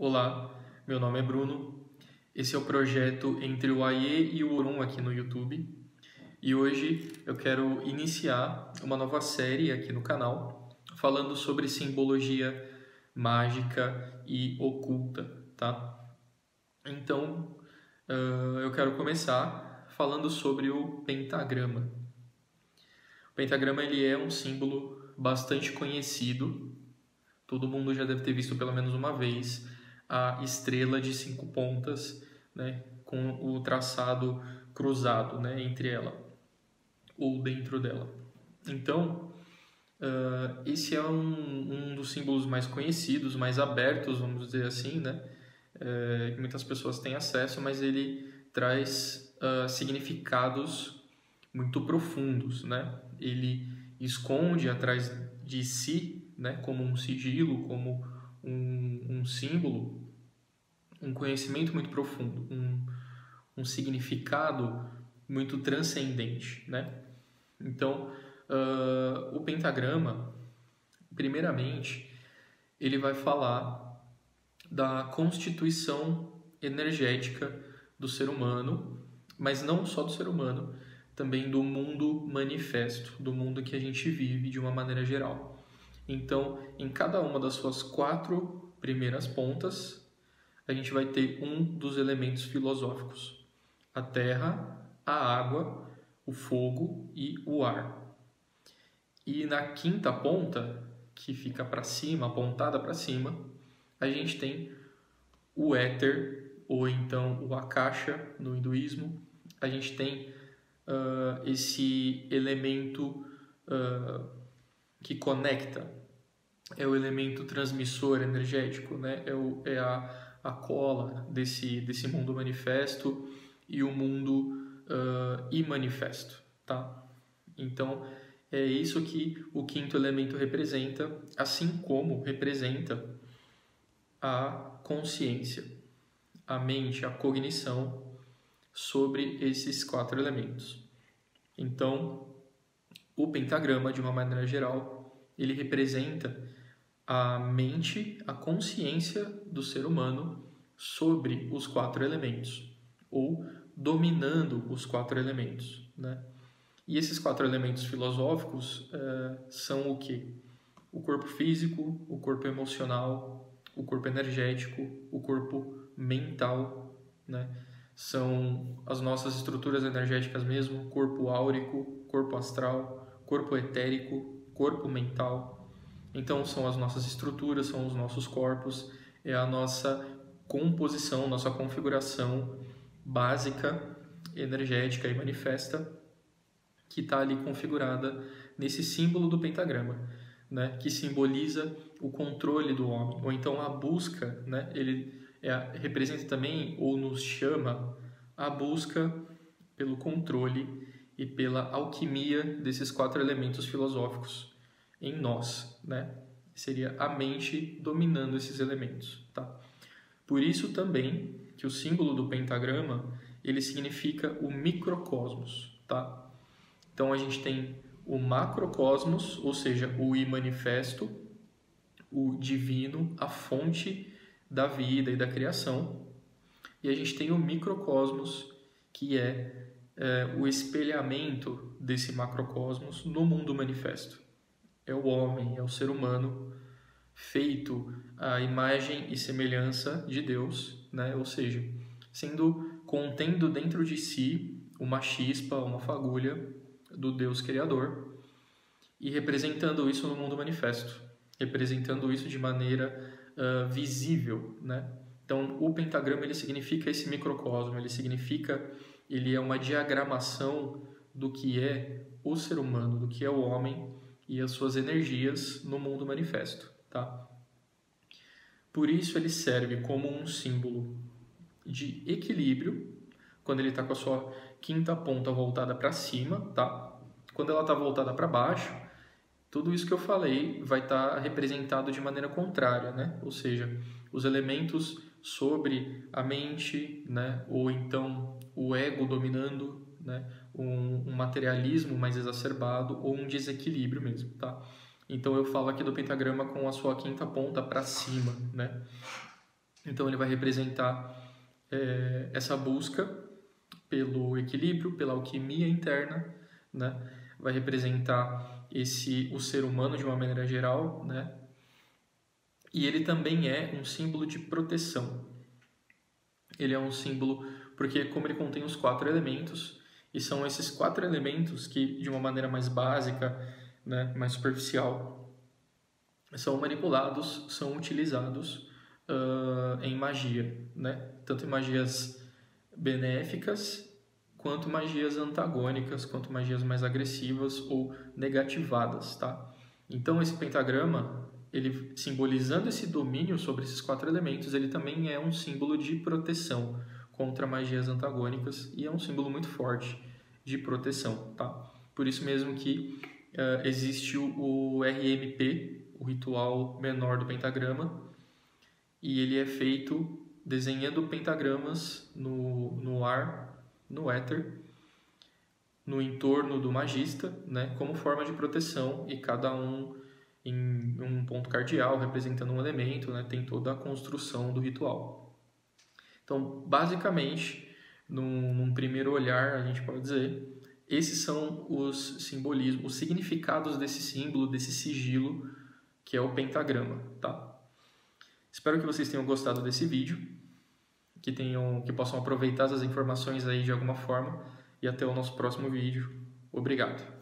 Olá, meu nome é Bruno. Esse é o projeto Entre o Aie e o Orum aqui no YouTube. E hoje eu quero iniciar uma nova série aqui no canal falando sobre simbologia mágica e oculta, tá? Então, eu quero começar falando sobre o pentagrama. O pentagrama ele é um símbolo bastante conhecido. Todo mundo já deve ter visto pelo menos uma vez a estrela de 5 pontas, né, com o traçado cruzado, né, entre ela ou dentro dela. Então, esse é um dos símbolos mais conhecidos, mais abertos, vamos dizer assim, né, que muitas pessoas têm acesso, mas ele traz significados muito profundos, né? Ele esconde atrás de si, né, como um sigilo, como um símbolo, um conhecimento muito profundo, um significado muito transcendente, né? Então, o pentagrama, primeiramente, ele vai falar da constituição energética do ser humano, mas não só do ser humano, também do mundo manifesto, do mundo que a gente vive de uma maneira geral. Então, em cada uma das suas 4 primeiras pontas, a gente vai ter um dos elementos filosóficos: a terra, a água, o fogo e o ar. E na quinta ponta, que fica para cima, apontada para cima, a gente tem o éter, ou então o akasha no hinduísmo. A gente tem esse elemento que conecta, é o elemento transmissor energético, né? É a cola desse mundo manifesto e o mundo imanifesto, tá? Então, é isso que o quinto elemento representa, assim como representa a consciência, a mente, a cognição sobre esses 4 elementos. Então, o pentagrama, de uma maneira geral, ele representa a mente, a consciência do ser humano sobre os 4 elementos, ou dominando os 4 elementos, né? E esses 4 elementos filosóficos são o quê? O corpo físico, o corpo emocional, o corpo energético, o corpo mental, né? São as nossas estruturas energéticas mesmo: corpo áurico, corpo astral, corpo etérico, corpo mental. Então são as nossas estruturas, são os nossos corpos, é a nossa composição, nossa configuração básica, energética e manifesta, que está ali configurada nesse símbolo do pentagrama, né, que simboliza o controle do homem, ou então a busca, né, ele representa também, ou nos chama, a busca pelo controle e pela alquimia desses 4 elementos filosóficos em nós, né? Seria a mente dominando esses elementos, tá? Por isso também que o símbolo do pentagrama, ele significa o microcosmos, tá? Então a gente tem o macrocosmos, ou seja, o imanifesto, o divino, a fonte da vida e da criação. E a gente tem o microcosmos, que é o espelhamento desse macrocosmos no mundo manifesto. É o homem, é o ser humano feito à imagem e semelhança de Deus, né? Ou seja, contendo dentro de si uma chispa, uma fagulha do Deus Criador, e representando isso no mundo manifesto, representando isso de maneira visível, né? Então, o pentagrama ele significa esse microcosmo, ele é uma diagramação do que é o ser humano, do que é o homem e as suas energias no mundo manifesto, tá? Por isso ele serve como um símbolo de equilíbrio, quando ele está com a sua quinta ponta voltada para cima, tá? Quando ela está voltada para baixo, tudo isso que eu falei vai estar representado de maneira contrária, né? Ou seja, os elementos sobre a mente, né? Ou então o ego dominando, né? Um materialismo mais exacerbado ou um desequilíbrio mesmo, tá? Então eu falo aqui do pentagrama com a sua quinta ponta para cima, né? Então ele vai representar essa busca pelo equilíbrio, pela alquimia interna, né? Vai representar o ser humano de uma maneira geral, né? E ele também é um símbolo de proteção. Ele é um símbolo porque como ele contém os 4 elementos, e são esses 4 elementos que, de uma maneira mais básica, né, mais superficial, são manipulados, são utilizados em magia, né? Tanto em magias benéficas, quanto magias antagônicas, quanto magias mais agressivas ou negativadas, tá? Então esse pentagrama, ele simbolizando esse domínio sobre esses 4 elementos, ele também é um símbolo de proteção contra magias antagônicas e é um símbolo muito forte de proteção, tá? Por isso mesmo que existe o RMP, o ritual menor do pentagrama, e ele é feito desenhando pentagramas no ar, no éter, no entorno do magista, né, como forma de proteção, e cada um em um ponto cardeal, representando um elemento, né, tem toda a construção do ritual. Então, basicamente, num primeiro olhar, a gente pode dizer, esses são os simbolismos, os significados desse símbolo, desse sigilo, que é o pentagrama, tá? Espero que vocês tenham gostado desse vídeo, que possam aproveitar essas informações aí de alguma forma, e até o nosso próximo vídeo. Obrigado!